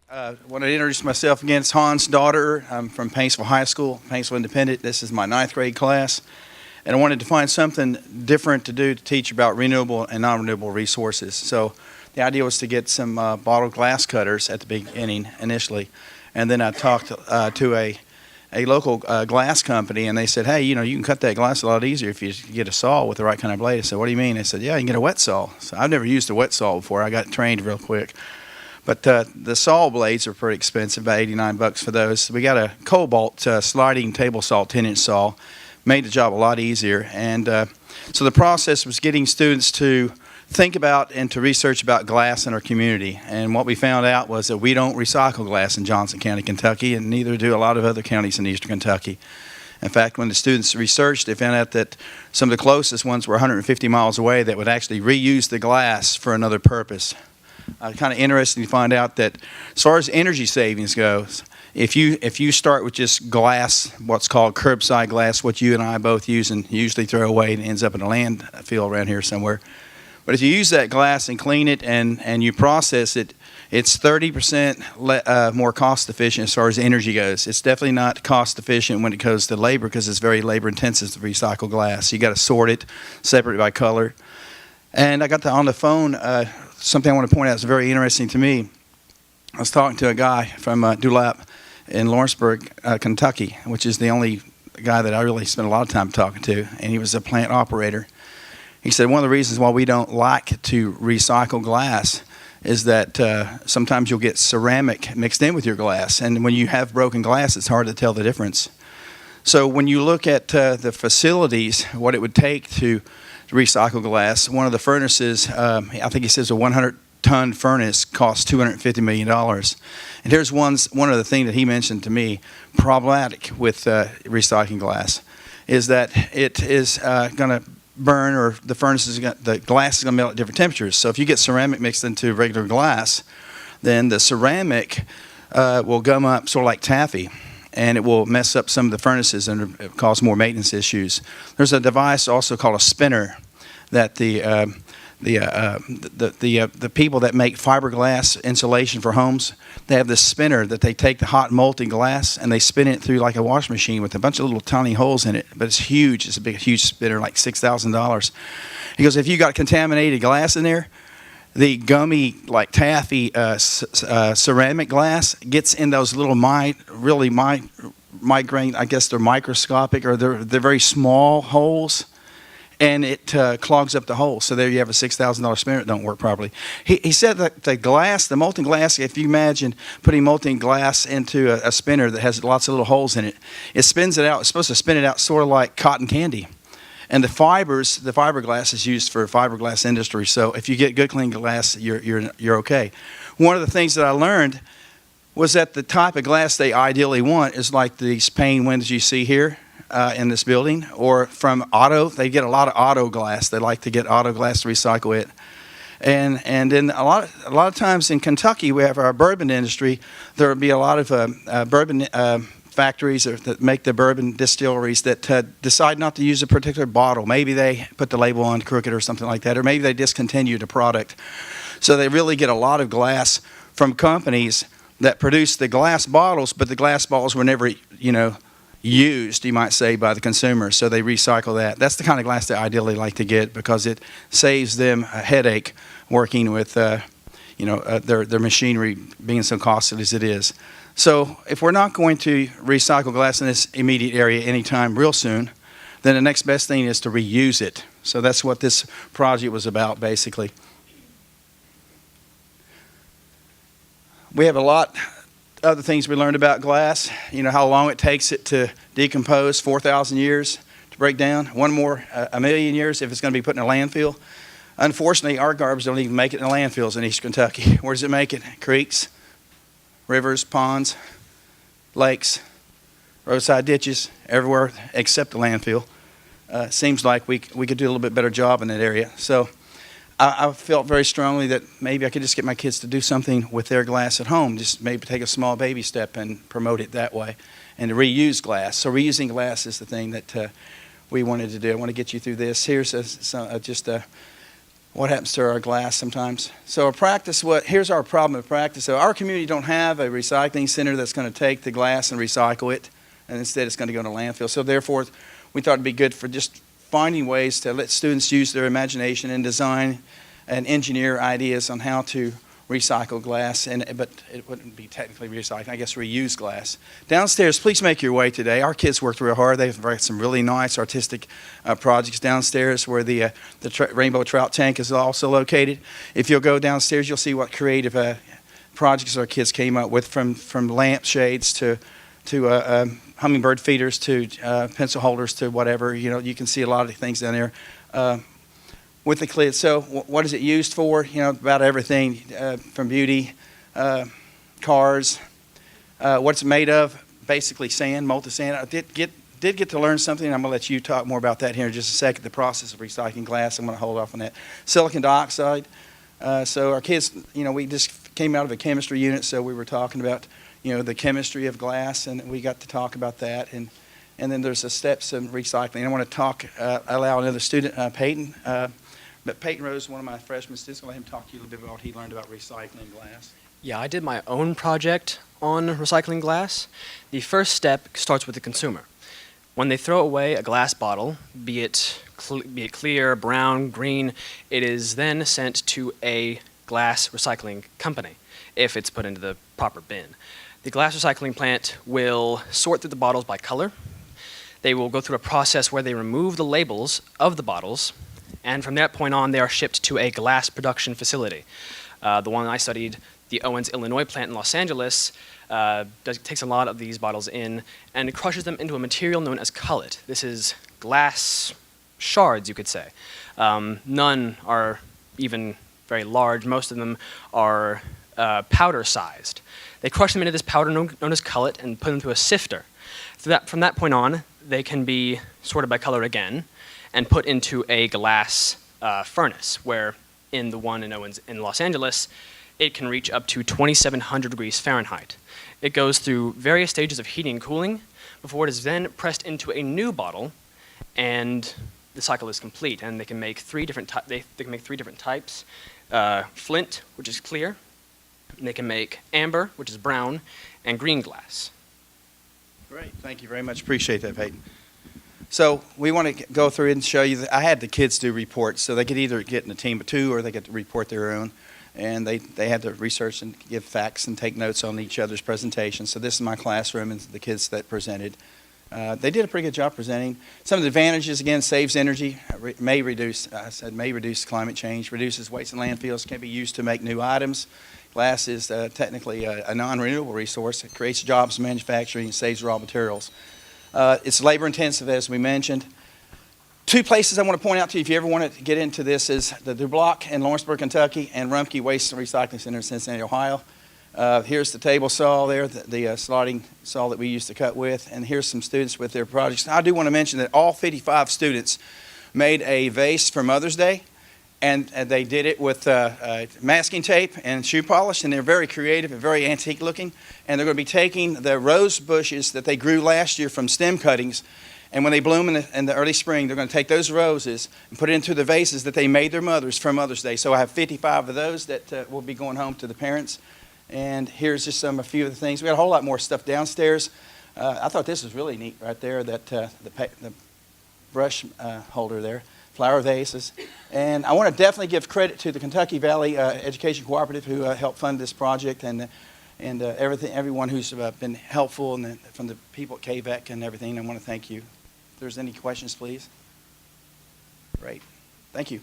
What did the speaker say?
Want to introduce myself again. It's Hans Doderer. I'm from Paintsville High School, Paintsville Independent. This is my ninth grade class. And I wanted to find something different to do to teach about renewable and non-renewable resources. So the idea was to get some bottled glass cutters at the beginning initially. And then I talked to a local glass company, and they said, hey, you can cut that glass a lot easier if you get a saw with the right kind of blade. I said, what do you mean? They said, yeah, you can get a wet saw. So I've never used a wet saw before. I got trained real quick. But the saw blades are pretty expensive, about $89 for those. We got a Cobalt sliding table saw, 10-inch saw. Made the job a lot easier. And so the process was getting students to think about and to research about glass in our community. And what we found out was that we don't recycle glass in Johnson County, Kentucky, and neither do a lot of other counties in eastern Kentucky. In fact, when the students researched, they found out that some of the closest ones were 150 miles away that would actually reuse the glass for another purpose. Kind of interesting to find out that as far as energy savings goes, if you start with just glass, what's called curbside glass, what you and I both use and usually throw away and ends up in a landfill around here somewhere. But if you use that glass and clean it and you process it, it's 30% more cost efficient as far as energy goes. It's definitely not cost efficient when it goes to labor because it's very labor intensive to recycle glass. You got to sort it, separate it by color. And I got on the phone, something I want to point out is very interesting to me. I was talking to a guy from Doderer in Lawrenceburg, Kentucky, which is the only guy that I really spent a lot of time talking to, and he was a plant operator. He said one of the reasons why we don't like to recycle glass is that sometimes you'll get ceramic mixed in with your glass, and when you have broken glass, it's hard to tell the difference. So when you look at the facilities, what it would take to recycle glass, one of the furnaces, I think he says a 100-ton furnace costs $250 million. And here's one of the things that he mentioned to me, problematic with recycling glass, is that it is going to burn, or the glass is going to melt at different temperatures. So if you get ceramic mixed into regular glass, then the ceramic will gum up sort of like taffy, and it will mess up some of the furnaces and cause more maintenance issues. There's a device also called a spinner that the people that make fiberglass insulation for homes, they have this spinner that they take the hot molten glass and they spin it through like a washing machine with a bunch of little tiny holes in it. But it's huge. It's a huge spinner, like $6,000. He goes, if you got contaminated glass in there, the gummy, like taffy ceramic glass gets in those little migraine, I guess they're microscopic, or they're very small holes, and it clogs up the hole. So there you have a $6,000 spinner that don't work properly. He said that the molten glass, if you imagine putting molten glass into a spinner that has lots of little holes in it, it spins it out. It's supposed to spin it out sort of like cotton candy. And the fiberglass is used for fiberglass industry. So if you get good clean glass, you're okay. One of the things that I learned was that the type of glass they ideally want is like these pane windows you see here in this building, or from auto. They get a lot of auto glass. They like to get auto glass to recycle it. And then a lot of times in Kentucky, we have our bourbon industry. There will be a lot of bourbon factories that make the bourbon distilleries that decide not to use a particular bottle. Maybe they put the label on crooked or something like that, or maybe they discontinued a product. So they really get a lot of glass from companies that produce the glass bottles, but the glass bottles were never, used, you might say, by the consumer. So they recycle that. That's the kind of glass they ideally like to get because it saves them a headache working with, their machinery being so costly as it is. So if we're not going to recycle glass in this immediate area anytime real soon, then the next best thing is to reuse it. So that's what this project was about, basically. We have a lot other things we learned about glass. How long it takes it to decompose, 4,000 years to break down. One more, a million years if it's going to be put in a landfill. Unfortunately, our garbage don't even make it in landfills in East Kentucky. Where does it make it? Creeks, rivers, ponds, lakes, roadside ditches, everywhere except the landfill. Seems like we could do a little bit better job in that area. So I felt very strongly that maybe I could just get my kids to do something with their glass at home, just maybe take a small baby step and promote it that way, and to reuse glass. So reusing glass is the thing that we wanted to do. I want to get you through this. Here's just what happens to our glass sometimes. So our practice, here's our problem with practice. So our community don't have a recycling center that's going to take the glass and recycle it, and instead it's going to go to landfill. So therefore, we thought it'd be good for just finding ways to let students use their imagination and design and engineer ideas on how to recycle glass, but it wouldn't be technically recycling, I guess reuse glass. Downstairs, please make your way today. Our kids worked real hard. They've got some really nice artistic projects downstairs where the rainbow trout tank is also located. If you'll go downstairs, you'll see what creative projects our kids came up with, from lampshades to hummingbird feeders to pencil holders to whatever. You know, you can see a lot of things down there. With the kids. So what is it used for? You know, about everything from beauty, cars, what's it made of? Basically sand, molten sand. I did get to learn something. I'm going to let you talk more about that here in just a second, the process of recycling glass. I'm going to hold off on that. Silicon dioxide. So our kids, you know, we just came out of a chemistry unit, so we were talking about, you know, the chemistry of glass, and we got to talk about that. And then there's the steps in recycling. I want to allow another student, Peyton. But Peyton Rose, one of my freshman students, I'll let him talk to you a little bit about what he learned about recycling glass. Yeah, I did my own project on recycling glass. The first step starts with the consumer. When they throw away a glass bottle, be it clear, brown, green, it is then sent to a glass recycling company if it's put into the proper bin. The glass recycling plant will sort through the bottles by color. They will go through a process where they remove the labels of the bottles, and from that point on, they are shipped to a glass production facility. The one I studied, the Owens, Illinois plant in Los Angeles, takes a lot of these bottles in and crushes them into a material known as cullet. This is glass shards, you could say. None are even very large. Most of them are powder-sized. They crush them into this powder known as cullet and put them through a sifter. So from that point on, they can be sorted by color again and put into a glass furnace, where in the one in Owens in Los Angeles, it can reach up to 2,700 degrees Fahrenheit. It goes through various stages of heating and cooling before it is then pressed into a new bottle, and the cycle is complete. And they can make three different types: flint, which is clear; and they can make amber, which is brown; and green glass. Great, thank you very much. Appreciate that, Peyton. So we want to go through and show you that I had the kids do reports, so they could either get in a team of two or they could report their own. And they had to research and give facts and take notes on each other's presentation. So this is my classroom and the kids that presented. They did a pretty good job presenting. Some of the advantages, again, saves energy, may reduce climate change, reduces waste in landfills, can be used to make new items. Glass is technically a non-renewable resource. It creates jobs in manufacturing and saves raw materials. It's labor intensive, as we mentioned. Two places I want to point out to you if you ever want to get into this is the DuBlock in Lawrenceburg, Kentucky, and Rumpke Waste and Recycling Center in Cincinnati, Ohio. Here's the table saw there, the sliding saw that we used to cut with, and here's some students with their projects. Now, I do want to mention that all 55 students made a vase for Mother's Day, and they did it with masking tape and shoe polish, and they're very creative and very antique looking. And they're going to be taking the rose bushes that they grew last year from stem cuttings, and when they bloom in the early spring, they're going to take those roses and put it into the vases that they made their mothers for Mother's Day. So I have 55 of those that will be going home to the parents. And here's just a few of the things. We got a whole lot more stuff downstairs. I thought this was really neat right there, that the brush holder there, flower vases. And I want to definitely give credit to the Kentucky Valley Education Cooperative who helped fund this project, and everyone who's been helpful, and from the people at KVEC and everything. I want to thank you. If there's any questions, please. Great. Thank you.